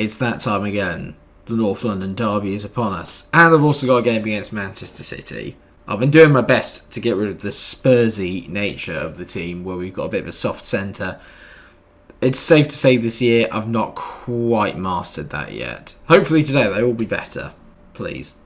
It's that time again. The North London derby is upon us. And I've also got a game against Manchester City. I've been doing my best to get rid of the Spursy nature of the team, where we've got a bit of a soft centre. It's safe to say this year I've not quite mastered that yet. Hopefully today they will be better. Please.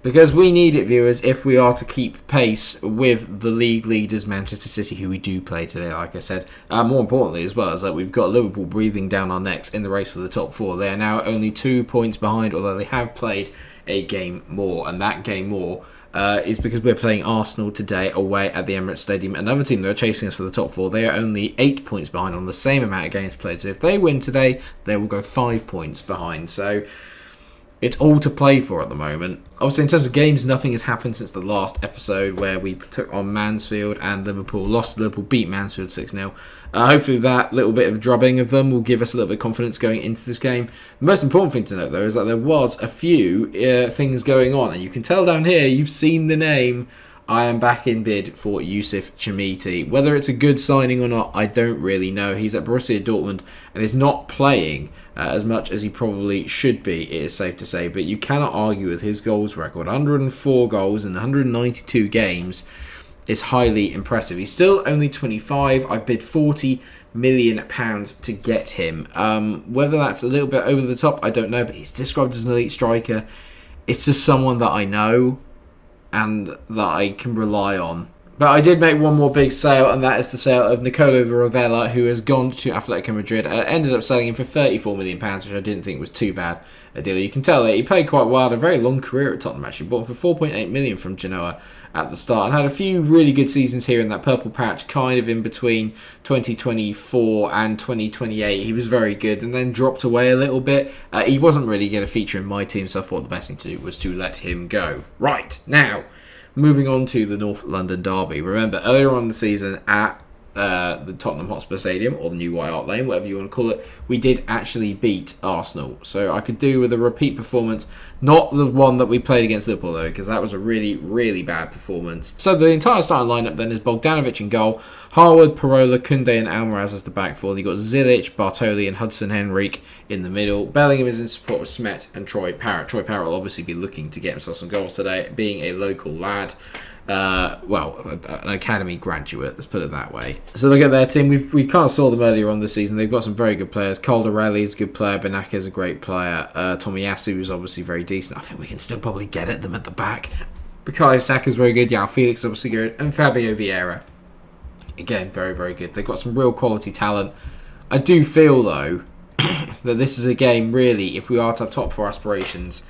Because we need it, viewers, if we are to keep pace with the league leaders, Manchester City, who we do play today, like I said. More importantly, as well, is that we've got Liverpool breathing down our necks in the race for the top four. They are now only 2 points behind, although they have played a game more. And that game more is because we're playing Arsenal today away at the Emirates Stadium. Another team that are chasing us for the top four. They are only 8 points behind on the same amount of games played. So if they win today, they will go 5 points behind. So it's all to play for at the moment. Obviously, in terms of games, nothing has happened since the last episode where we took on Mansfield and Liverpool lost. Liverpool beat Mansfield 6-0. Hopefully that little bit of drubbing of them will give us a little bit of confidence going into this game. The most important thing to note, though, is that there was a few things going on. And you can tell down here, you've seen the name. I am back in bid for Yusuf Chamiti. Whether it's a good signing or not, I don't really know. He's at Borussia Dortmund and is not playing as much as he probably should be, it is safe to say. But you cannot argue with his goals record. 104 goals in 192 games is highly impressive. He's still only 25. I've bid £40 million to get him. Whether that's a little bit over the top, I don't know. But he's described as an elite striker. It's just someone that I know and that I can rely on. But I did make one more big sale, and that is the sale of Nicolo Rovella, who has gone to Atletico Madrid. I ended up selling him for £34 million, which I didn't think was too bad a deal. You can tell that he played quite well, had a very long career at Tottenham actually. Bought him for £4.8 million from Genoa at the start, and had a few really good seasons here in that purple patch, kind of in between 2024 and 2028. He was very good, and then dropped away a little bit. He wasn't really going to feature in my team, so I thought the best thing to do was to let him go. Right, now, moving on to the North London derby. Remember, earlier on in the season at the Tottenham Hotspur Stadium, or the new White Hart Lane, whatever you want to call it, we did actually beat Arsenal. So I could do with a repeat performance, not the one that we played against Liverpool though, because that was a really, really bad performance. So the entire starting lineup then is Bogdanovic in goal, Harwood, Parola, Koundé and Almaraz as the back four. You've got Zilic, Bartoli and Hudson Henrique in the middle. Bellingham is in support with Smet and Troy Parrott. Troy Parrott will obviously be looking to get himself some goals today, being a local lad. An academy graduate, let's put it that way. So look at their team. We kind of saw them earlier on this season. They've got some very good players. Calderelli is a good player. Benaka is a great player. Tomiyasu is obviously very decent. I think we can still probably get at them at the back. Bukayo Saka is very good. Yao Felix is obviously good. And Fabio Vieira, again, very, very good. They've got some real quality talent. I do feel, though, that this is a game, really, if we are to have top four aspirations,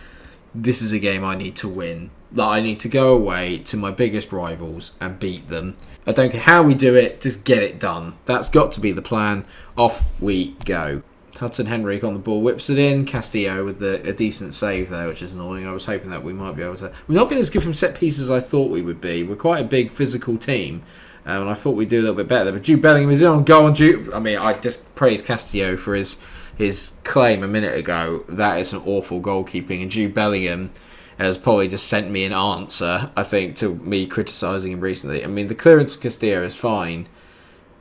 this is a game I need to win. Like, I need to go away to my biggest rivals and beat them. I don't care how we do it, just get it done. That's got to be the plan. Off we go. Hudson Henrique on the ball, whips it in. Castillo with a decent save there, which is annoying. I was hoping that we might be able to... We've not been as good from set pieces as I thought we would be. We're quite a big physical team, and I thought we'd do a little bit better. But Jude Bellingham is in on goal. And I just praised Castillo for his claim a minute ago. That is an awful goalkeeping, and Jude Bellingham has probably just sent me an answer, I think, to me criticising him recently. I mean, the clearance of Castillo is fine,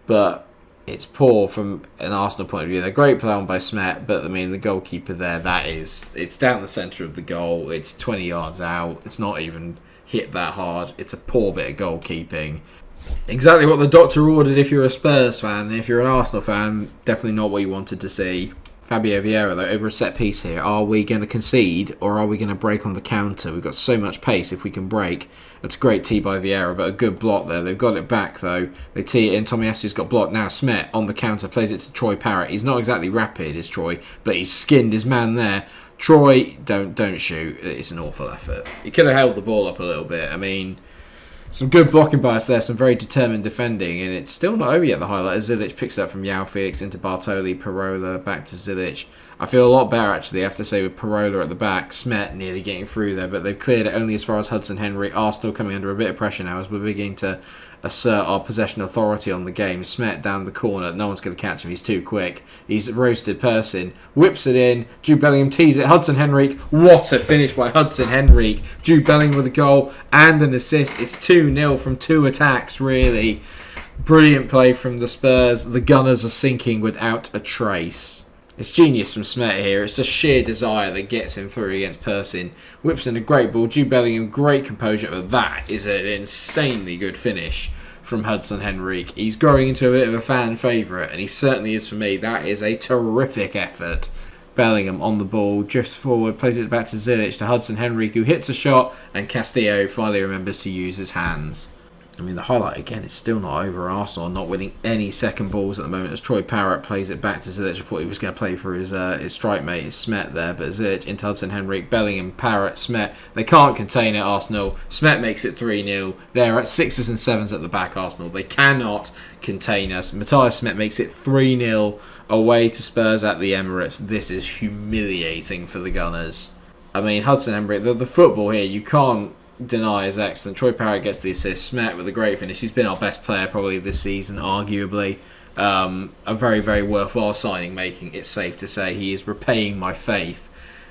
but it's poor from an Arsenal point of view. They're great play on by Smet, but I mean, the goalkeeper there, it's down the centre of the goal, it's 20 yards out, it's not even hit that hard, it's a poor bit of goalkeeping. Exactly what the doctor ordered if you're a Spurs fan, and if you're an Arsenal fan, definitely not what you wanted to see. Fabio Vieira, though, over a set piece here. Are we going to concede, or are we going to break on the counter? We've got so much pace if we can break. That's a great tee by Vieira, but a good block there. They've got it back, though. They tee it in. Tomiyasu's got blocked. Now Smet on the counter plays it to Troy Parrott. He's not exactly rapid, is Troy, but he's skinned his man there. Troy, don't shoot. It's an awful effort. He could have held the ball up a little bit. I mean, some good blocking by us there, some very determined defending, and it's still not over yet, the highlight. Zilic picks it up from Yao Felix into Bartoli, Parola, back to Zilic. I feel a lot better, actually, I have to say, with Parola at the back. Smet nearly getting through there, but they've cleared it only as far as Hudson Henry. Arsenal coming under a bit of pressure now as we're beginning to assert our possession authority on the game. Smet down the corner. No one's going to catch him. He's too quick. He's roasted Persin. Whips it in. Jude Bellingham tees it. Hudson Henrique. What a finish by Hudson Henrique. Jude Bellingham with a goal and an assist. It's 2-0 from 2 attacks, really. Brilliant play from the Spurs. The Gunners are sinking without a trace. It's genius from Smet here. It's just sheer desire that gets him through against Persin. Whips in a great ball. Jude Bellingham, great composure. But that is an insanely good finish from Hudson Henrique. He's growing into a bit of a fan favourite, and he certainly is for me. That is a terrific effort. Bellingham on the ball, drifts forward, plays it back to Zilic, to Hudson Henrique, who hits a shot, and Castillo finally remembers to use his hands. I mean, the highlight again is still not over. Arsenal not winning any second balls at the moment as Troy Parrott plays it back to Zilic. I thought he was going to play for his strike mate, his Smet there, but Zilic into Hudson Henrique, Bellingham, Parrott, Smet. They can't contain it, Arsenal. Smet makes it 3-0. They're at 6s and 7s at the back, Arsenal. They cannot contain us. Matthias Smet makes it 3-0 away to Spurs at the Emirates. This is humiliating for the Gunners. I mean, Hudson Henrique, the football here, you can't deny is excellent. Troy Parrott gets the assist. Smet with a great finish. He's been our best player probably this season, arguably. A very, very worthwhile signing making, it's safe to say. He is repaying my faith,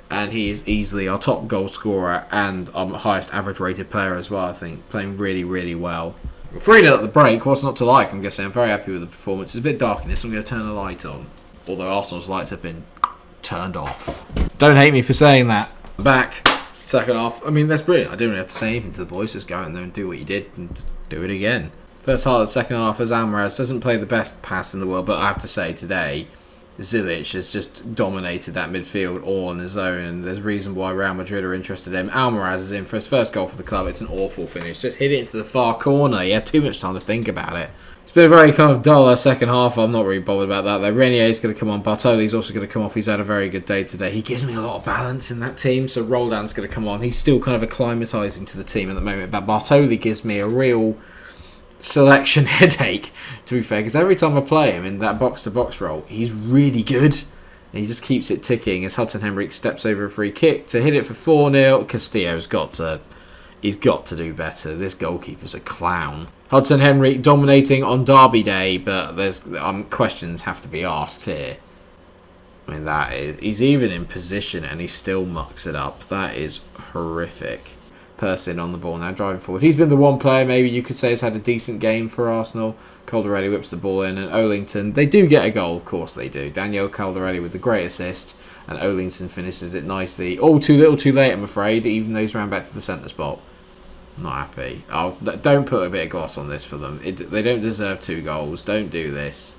and he is easily our top goal scorer and our highest average rated player as well, I think. Playing really, really well. 3-0 at the break. What's not to like? I'm guessing I'm very happy with the performance. It's a bit dark in this. I'm going to turn the light on. Although Arsenal's lights have been turned off. Don't hate me for saying that. Back. Second half, I mean, that's brilliant. I didn't really have to say anything to the boys. Just go out there and do what you did and do it again. First half of the second half, as Almaraz doesn't play the best pass in the world, but I have to say today, Zilic has just dominated that midfield all on his own, and there's a reason why Real Madrid are interested in him. Almaraz is in for his first goal for the club. It's an awful finish. Just hit it into the far corner. He had too much time to think about it. It's been a very kind of duller second half. I'm not really bothered about that, though. Renier is going to come on. Bartoli's also going to come off. He's had a very good day today. He gives me a lot of balance in that team, so Roldan's going to come on. He's still kind of acclimatising to the team at the moment, but Bartoli gives me a real selection headache, to be fair, because every time I play him in that box-to-box role, he's really good. And he just keeps it ticking as Hudson Henrique steps over a free kick to hit it for 4-0. Castillo's got to do better. This goalkeeper's a clown. Hudson Henrique dominating on Derby Day, but there's questions have to be asked here. I mean, he's even in position and he still mucks it up. That is horrific. Persin on the ball now, driving forward. He's been the one player maybe you could say has had a decent game for Arsenal. Calderelli whips the ball in, and Olington, they do get a goal, of course they do. Daniel Calderelli with the great assist, and Olington finishes it nicely. All too little too late, I'm afraid, even though he's ran back to the centre spot. Not happy. Oh, don't put a bit of gloss on this for them. They don't deserve 2 goals. Don't do this.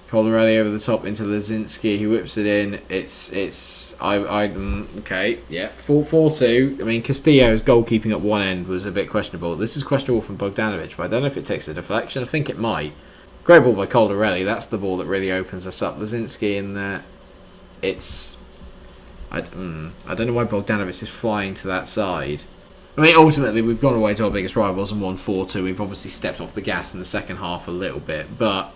Calderelli over the top into Lazinski, who whips it in. Okay, yeah, 4-2. I mean, Castillo's goalkeeping at one end was a bit questionable. This is questionable from Bogdanovic, but I don't know if it takes a deflection. I think it might. Great ball by Calderelli. That's the ball that really opens us up. Lazinski in there. I don't know why Bogdanovic is flying to that side. I mean, ultimately, we've gone away to our biggest rivals and won 4-2. We've obviously stepped off the gas in the second half a little bit, but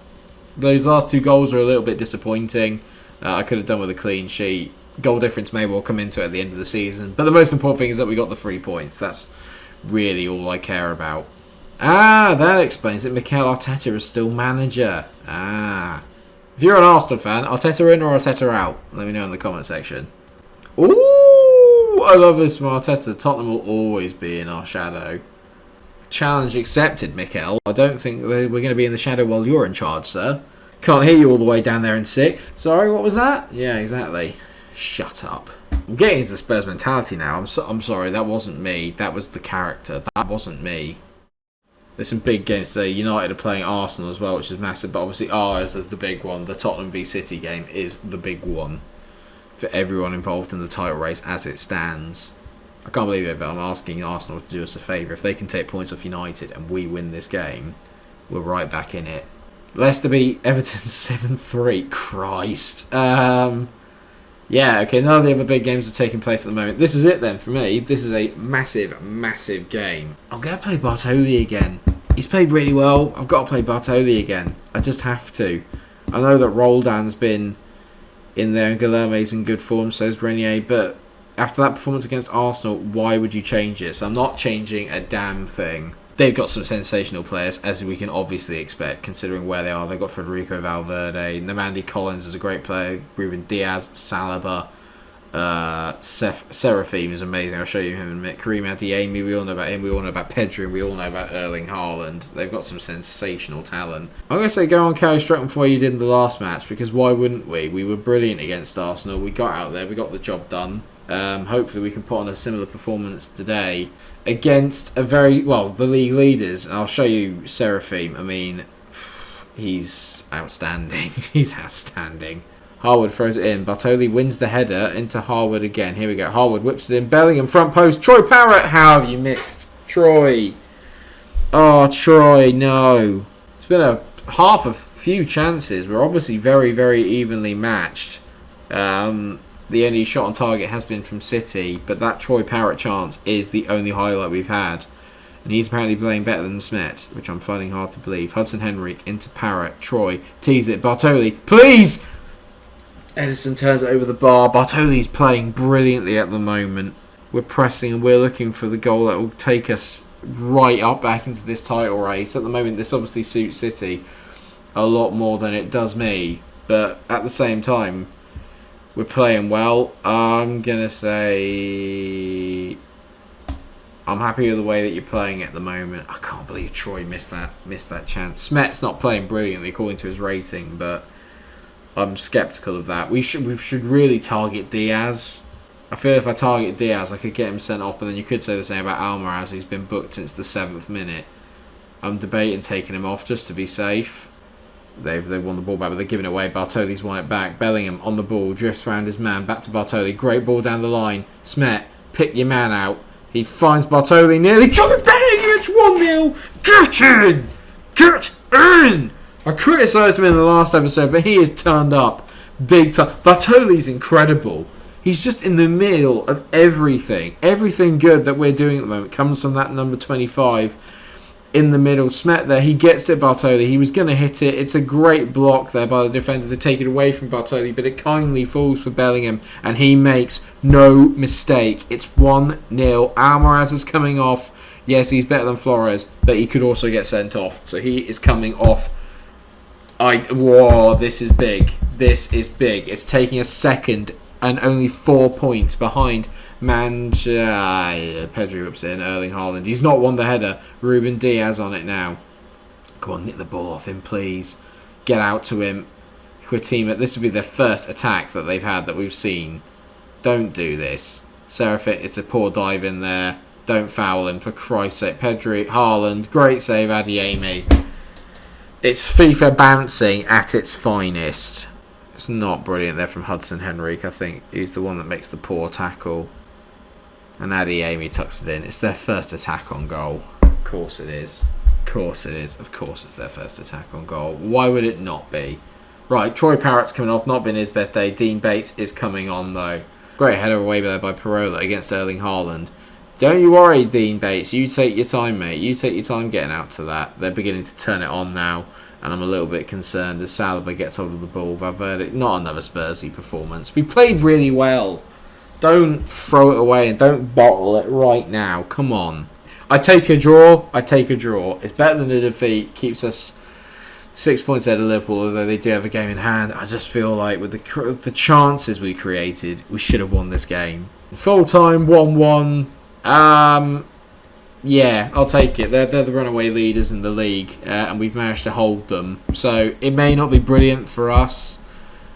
those last 2 goals are a little bit disappointing. I could have done with a clean sheet. Goal difference may well come into it at the end of the season, but the most important thing is that we got the 3 points. That's really all I care about. That explains it. Mikel Arteta is still manager. If you're an Arsenal fan, Arteta in or Arteta out? Let me know in the comment section. Ooh, I love this from Arteta. Tottenham will always be in our shadow. Challenge accepted, Mikel. I don't think we're going to be in the shadow while you're in charge, sir. Can't hear you all the way down there in 6th. Sorry, what was that? Yeah, exactly. Shut up. I'm getting into the Spurs mentality now. I'm sorry, that wasn't me. That was the character. That wasn't me. There's some big games today. United are playing Arsenal as well, which is massive. But obviously ours is the big one. The Tottenham v City game is the big one for everyone involved in the title race as it stands. I can't believe it, but I'm asking Arsenal to do us a favour. If they can take points off United and we win this game, we're right back in it. Leicester beat Everton 7-3. Christ. Yeah, okay, none of the other big games are taking place at the moment. This is it then for me. This is a massive, massive game. I'm going to play Bartoli again. He's played really well. I've got to play Bartoli again. I just have to. I know that Roldan's been in there and Guilherme's in good form, so is Renier, but after that performance against Arsenal, why would you change it? So I'm not changing a damn thing. they've got some sensational players, as we can obviously expect, considering where they are. They've got Federico Valverde, Namandi Collins is a great player, Ruben Diaz, Saliba, Seraphim is amazing. I'll show you him in a minute. Karim Adeyemi, we all know about him. We all know about Pedri. We all know about Erling Haaland. They've got some sensational talent. I'm going to say go on, carry straight on for what you did in the last match, because why wouldn't we? We were brilliant against Arsenal. We got out there. We got the job done. Hopefully we can put on a similar performance today against the league leaders. And I'll show you Seraphim. I mean, he's outstanding. He's outstanding. Harwood throws it in. Bartoli wins the header into Harwood again. Here we go. Harwood whips it in. Bellingham front post. Troy Parrott. How have you missed? Troy. Oh, Troy, no. It's been a few chances. We're obviously very, very evenly matched. The only shot on target has been from City, but that Troy Parrott chance is the only highlight we've had. And he's apparently playing better than Smet, which I'm finding hard to believe. Hudson Henrik into Parrott. Troy tees it. Bartoli, please! Edison turns it over the bar. Bartoli's playing brilliantly at the moment. We're pressing and we're looking for the goal that will take us right up back into this title race. At the moment, this obviously suits City a lot more than it does me. But at the same time, we're playing well. I'm going to say I'm happy with the way that you're playing at the moment. I can't believe Troy missed that chance. Smet's not playing brilliantly according to his rating, but I'm sceptical of that. We should really target Diaz. I feel if I target Diaz, I could get him sent off, but then you could say the same about Almaraz, who's been booked since the 7th minute. I'm debating taking him off just to be safe. They've won the ball back, but they're giving it away. Bartoli's won it back. Bellingham on the ball, drifts around his man, back to Bartoli. Great ball down the line. Smet, pick your man out. He finds Bartoli nearly. Bellingham, it's 1-0. Get in! Get in! I criticised him in the last episode, but he has turned up big time. Bartoli's incredible. He's just in the middle of everything. Everything good that we're doing at the moment comes from that number 25 in the middle. Smet there, he gets to Bartoli. He was going to hit it. It's a great block there by the defender to take it away from Bartoli, but it kindly falls for Bellingham, and he makes no mistake. It's 1-0. Almaraz is coming off. Yes, he's better than Flores, but he could also get sent off. So he is coming off. Whoa, this is big. This is big. It's taking a second and only 4 points behind Munch. Pedri whips it in. Erling Haaland. He's not won the header. Ruben Diaz on it now. Come on, nick the ball off him, please. Get out to him. Quatima. This will be their first attack that they've had that we've seen. Don't do this. Serafit, it's a poor dive in there. Don't foul him, for Christ's sake. Pedri, Haaland. Great save, Adeyemi. It's FIFA bouncing at its finest. It's not brilliant there from Hudson Henrik. I think he's the one that makes the poor tackle. And Adeyemi tucks it in. It's their first attack on goal. Of course it is. Of course it is. Of course it's their first attack on goal. Why would it not be? Right, Troy Parrott's coming off. Not been his best day. Dean Bates is coming on though. Great header away there by Parola against Erling Haaland. Don't you worry, Dean Bates. You take your time, mate. You take your time getting out to that. They're beginning to turn it on now, and I'm a little bit concerned as Saliba gets hold of the ball. Valverde, not another Spursy performance. We played really well. Don't throw it away and don't bottle it right now. Come on. I take a draw. I take a draw. It's better than a defeat. Keeps us 6 points ahead of Liverpool, although they do have a game in hand. I just feel like with the chances we created, we should have won this game. Full time, 1-1. Yeah, I'll take it. They're the runaway leaders in the league, and we've managed to hold them. So it may not be brilliant for us,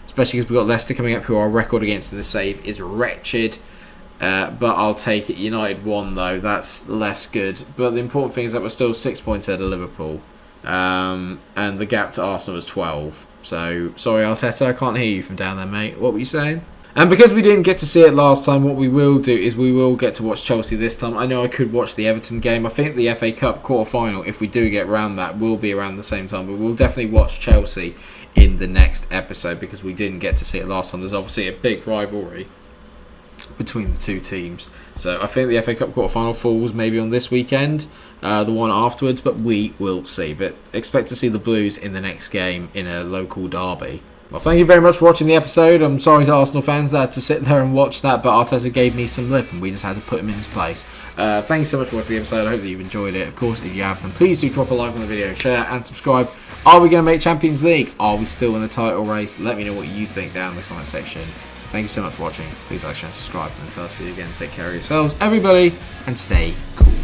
especially because we've got Leicester coming up, who our record against the save is wretched. But I'll take it. United won, though. That's less good. But the important thing is that we're still 6 points ahead of Liverpool. And the gap to Arsenal was 12. So, sorry, Arteta, I can't hear you from down there, mate. What were you saying? And because we didn't get to see it last time, what we will do is we will get to watch Chelsea this time. I know I could watch the Everton game. I think the FA Cup quarter-final, if we do get around that, will be around the same time. But we'll definitely watch Chelsea in the next episode because we didn't get to see it last time. There's obviously a big rivalry between the two teams. So I think the FA Cup quarter-final falls maybe on this weekend, the one afterwards, but we will see. But expect to see the Blues in the next game in a local derby. Well, thank you very much for watching the episode. I'm sorry to Arsenal fans that had to sit there and watch that, but Arteta gave me some lip and we just had to put him in his place. Thank you so much for watching the episode. I hope that you've enjoyed it. Of course, if you have, then please do drop a like on the video, share and subscribe. Are we going to make Champions League? Are we still in a title race? Let me know what you think down in the comment section. Thank you so much for watching. Please like, share and subscribe. Until I see you again, take care of yourselves, everybody, and stay cool.